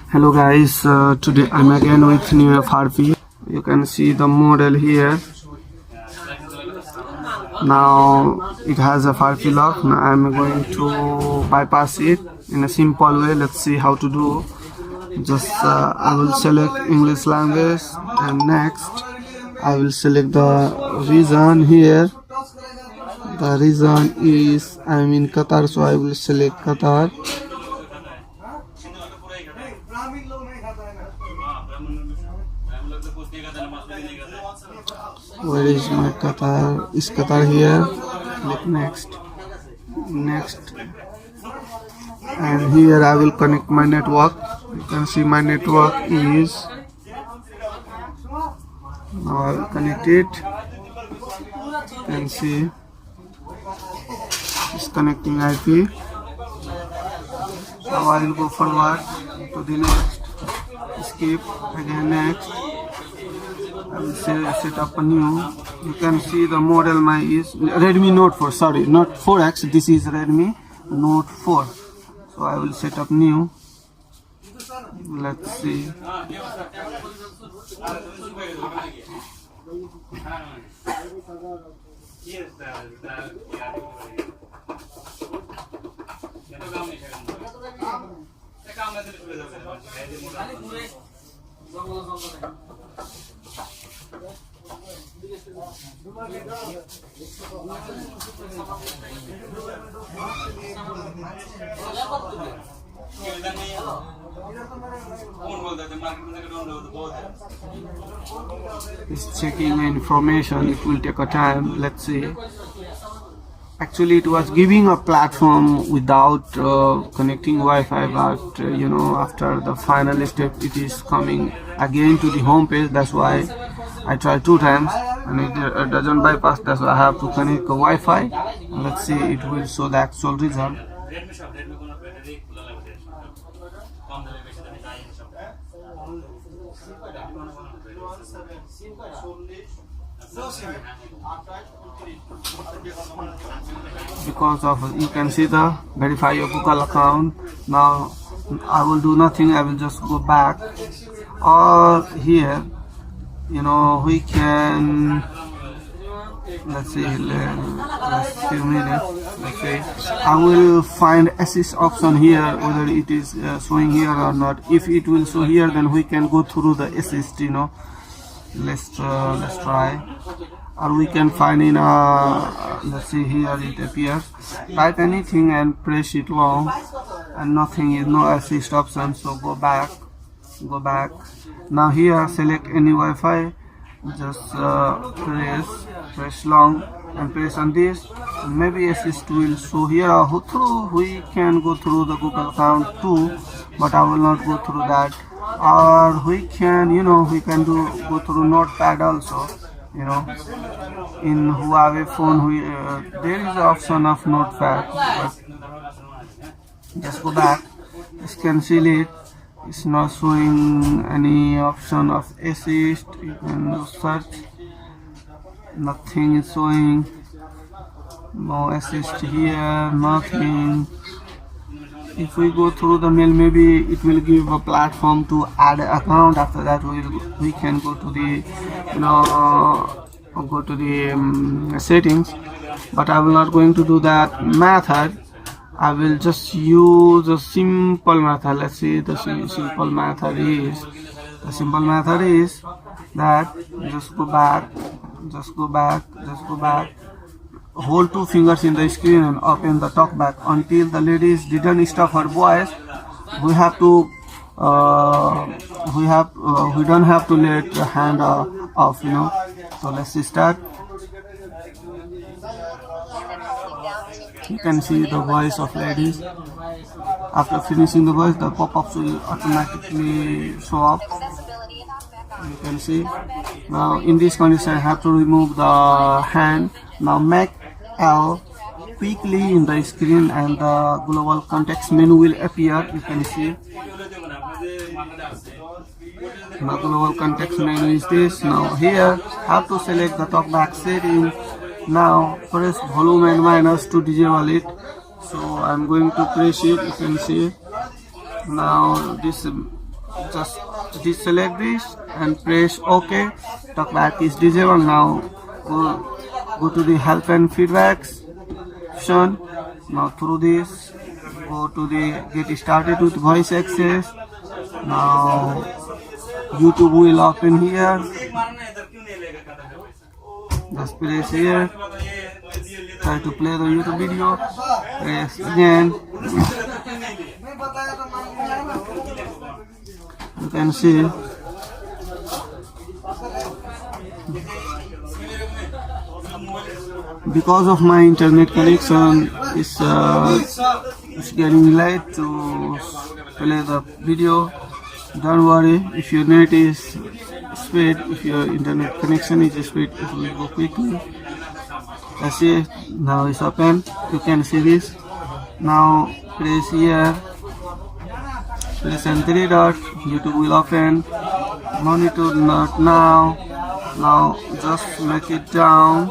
Hello guys, today I'm again with new FRP. You can see the model here. Now it has a FRP lock. Now I'm going to bypass it in a simple way. Let's see how to do. Just I will select English language, and next I will select the region here. The region is I'm in Qatar, so I will select Qatar. Where is my Qatar? Is Qatar here? Click next, and here I will connect my network. You can see my network is, now I will connect it. You can see it's connecting IP. Now I will go forward to the next, skip again, next. I will set up a new. You can see the model my is Redmi Note 4, sorry, not 4X, this is Redmi Note 4. So I will set up new. Let's see. It's checking information, it will take a time. Let's see. Actually it was giving a platform without connecting Wi-Fi, but after the final step it is coming again to the home page. That's why I tried 2 times and it doesn't bypass. That's why I have to connect the Wi-Fi. Let's see, it will show the actual result. Because of, you can see the verify your Google account. Now I will do nothing, I will just go back, or here we can, let's see, let's few minutes. Let's say I will find assist option here, whether it is showing here or not. If it will show here, then we can go through the assist. Let's try. Or we can find in let's see, here it appears. Type anything and press it long, and nothing is, no assist option. So go back. Now here select any Wi-Fi, just press long and press on this, and maybe assist will show here. We can go through the Google account too, but I will not go through that. Or we can we can go through Notepad also. In Huawei phone there is an option of Notepad, but just go back, just cancel it. It's not showing any option of assist. You can search, nothing is showing. No assist here, nothing. If we go through the mail, maybe it will give a platform to add an account. After that we can go to the settings, but I will not going to do that method. I will just use a simple method. Let's see, the simple method is that just go back, hold 2 fingers in the screen and open the talkback until the ladies didn't stop her voice. We have to we don't have to let the hand off. So let's start. You can see the voice of ladies. After finishing the voice, the pop-ups will automatically show up. You can see. Now in this condition I have to remove the hand. Now make L quickly in the screen and the global context menu will appear. You can see. Now global context menu is this. Now here have to select the talkback setting. Now press volume and minus to disable it. So I'm going to press it. You can see now this just deselect this and press OK. Talkback is disabled. Now go to the help and feedbacks option. Now through this, go to the get started with voice access. Now YouTube will open here. Just press here. Try to play the YouTube video. Press again. You can see because of my internet connection it's getting late to play the video. Don't worry, if your net is speed, if your internet connection is speed, it will go quickly. That's it. Now it's open. You can see this. Now press here. Press and 3 dots. YouTube will open. No need to not now. Now just make it down.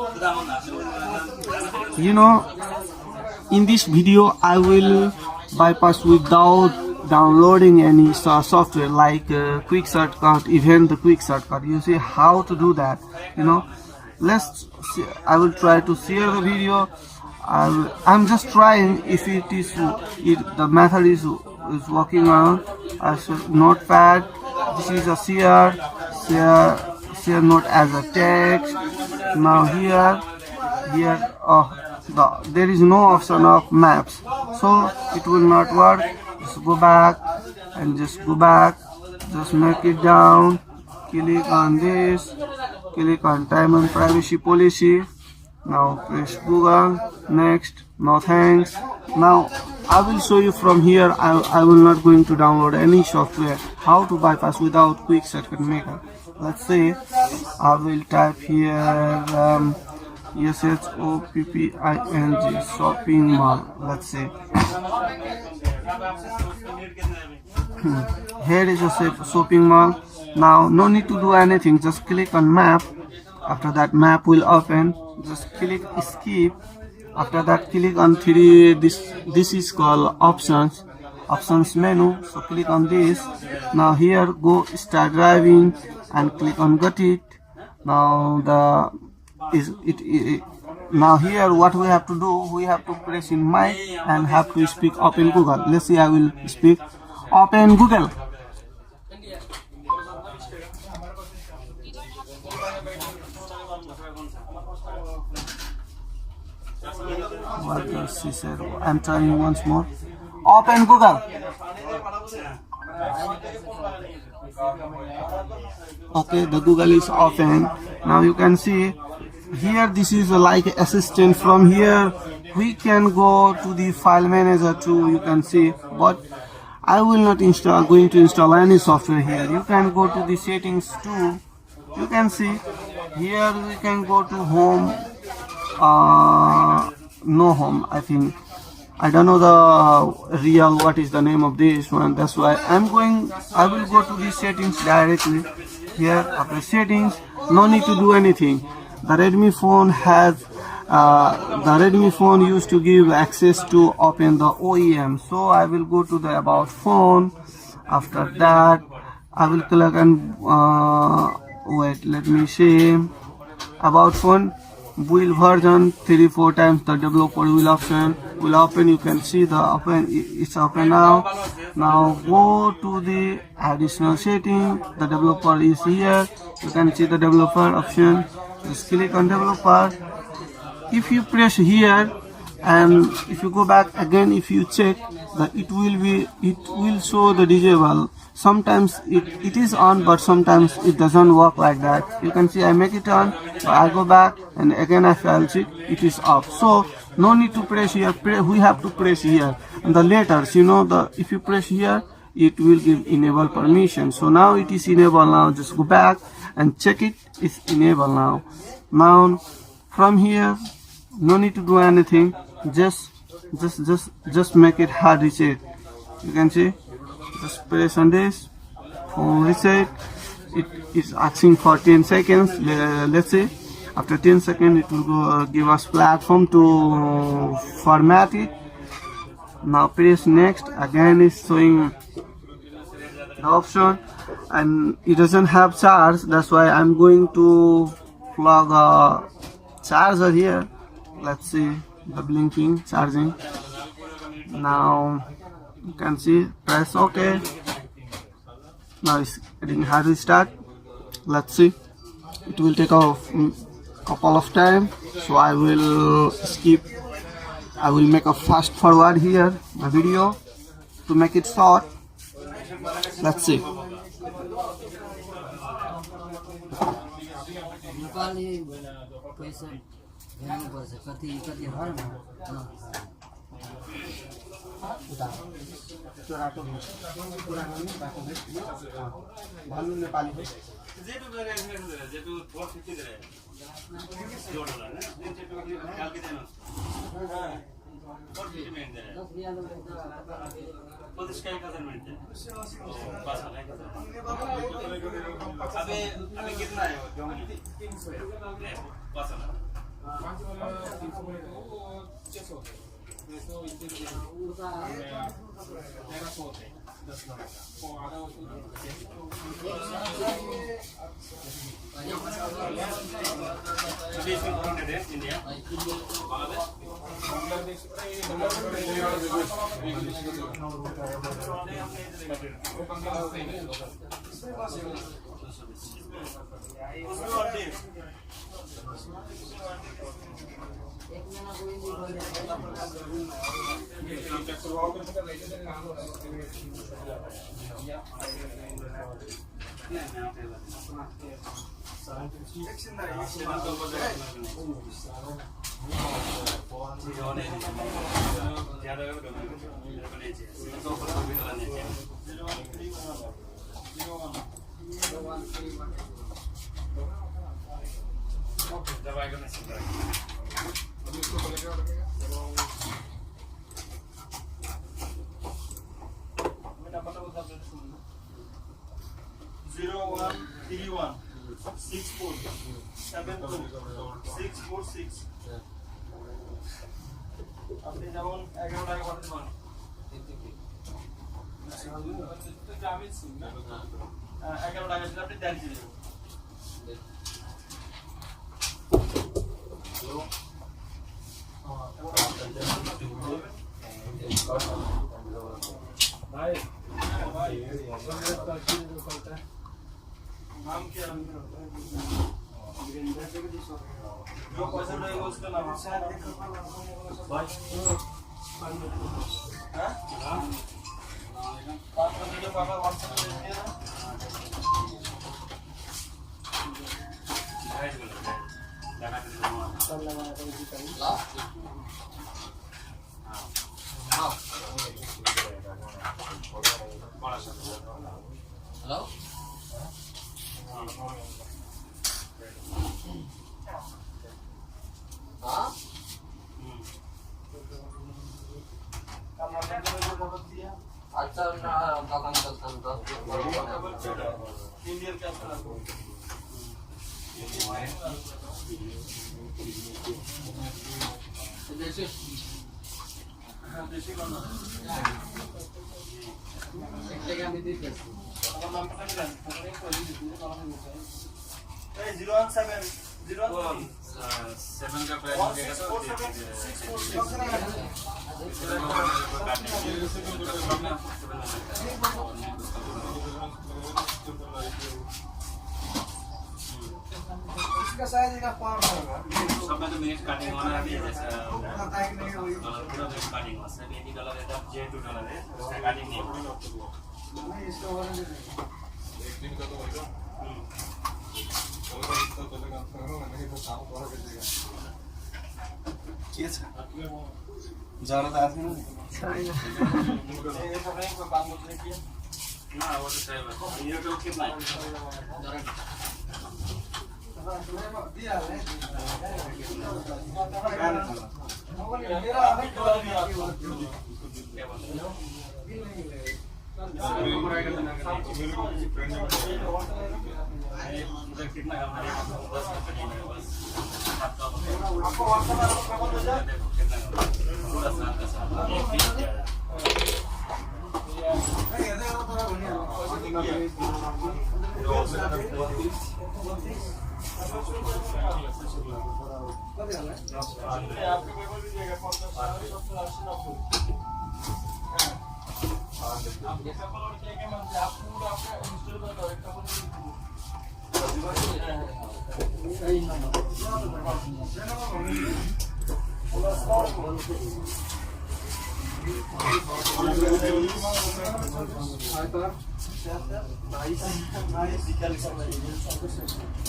You know, in this video I will bypass without downloading any software like quick shortcut, even the quick shortcut. You see how to do that. You know, let's see. I will try to share the video. I'm just trying if it is the method is working on as a notepad. This is a share note as a text. Now here there is no option of maps, so it will not work. Just go back and just make it down. Click on this, click on time and privacy policy. Now press Google. Next. No thanks. Now I will show you from here. I will not going to download any software. How to bypass without quick shortcut maker. Let's say I will type here shopping shopping mall. Let's say here is a shopping mall. Now no need to do anything, just click on map. After that map will open. Just click skip. After that click on 3. This is called options menu, so click on this. Now here go start driving and click on got it. Now now here what we have to do, we have to press in mic and have to speak open Google. Let's see, I will speak open Google. What does she say? I'm trying once more. Open Google. Okay, the Google is open. Now you can see here this is like assistant. From here we can go to the file manager too. You can see, but I will not going to install any software here. You can go to the settings too. You can see here we can go to home. No home, I think. I don't know the real what is the name of this one. That's why I will go to the settings directly. Here after settings, no need to do anything. The Redmi phone has the Redmi phone used to give access to open the OEM. So I will go to the about phone. After that I will click on wait, let me see, about phone. Build version 3-4 times the developer will open. You can see the open. It's open now. Now go to the additional setting. The developer is here. You can see the developer option. Just click on developer. If you press here and if you go back again, if you check that it will show the disable. Sometimes it is on, but sometimes it doesn't work like that. You can see I make it on, so I go back and again I feel it is off. So no need to press here. We have to press here and the letters, you know, if you press here it will give enable permission. So now it is enabled. Now just go back and check it. It's enabled now. Now from here no need to do anything. Just make it hard reset. You can see. Just press on this phone reset. It is asking for 10 seconds. Let's say after 10 seconds it will go give us platform to format it. Now press next. Again it's showing option, and it doesn't have charge. That's why I'm going to plug a charger here. Let's see the blinking charging. Now you can see, press OK. Now it's getting hard restart. Let's see, it will take a couple of time, so I will make a fast forward here the video to make it short. Let's see. Hello? Huh? अच्छा ना काम करता हूँ Indian कैसा देशी देशी कौन एक का मिली थी अब नाम पता नहीं 017 7 का प्राइस इसका साइज का 5 होगा सब में तो मिनट कटिंग होना है जैसे पूरा जो कटिंग है सब ये कलर है J2 कलर है उसका कटिंग नहीं होगा नहीं इसका वारंटी एक दिन का तो होगा के छ जरा त आथेन नि छैन ए तपाईको काम गर्दै के न हो त छैन यो त के नाही जरा दिइहाल्ने मेरा आपको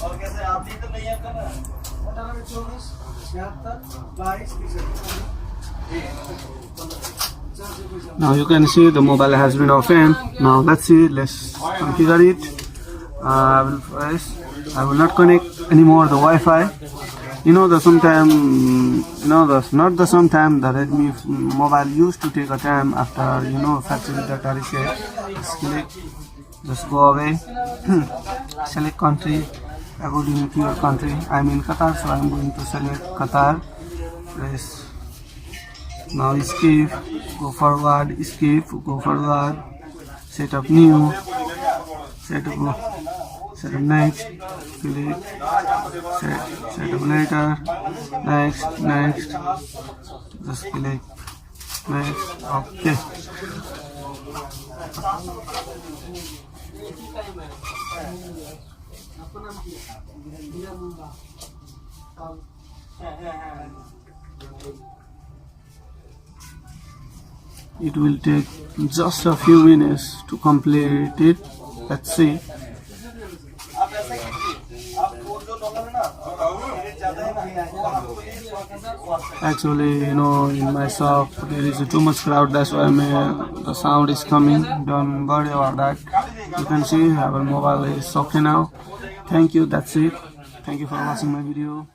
और कैसे आप भी तो नहीं आपका ना 98 24 72 Now you can see the mobile has been opened. Now let's see, let's configure it. I will not connect anymore the Wi-Fi. You know the sometime, not the sometime, the Redmi mobile used to take a time after factory data reset. Just go away. Select country according to your country. I'm in Qatar, so I'm going to select Qatar. Press now escape, go forward, escape, go forward, set up new, set up next, click, set up later, next, just click next, okay. It will take just a few minutes to complete it. Let's see. Actually, in my shop there is too much crowd, that's why the sound is coming. Don't worry about that. You can see our mobile is okay now. Thank you, that's it. Thank you for watching my video.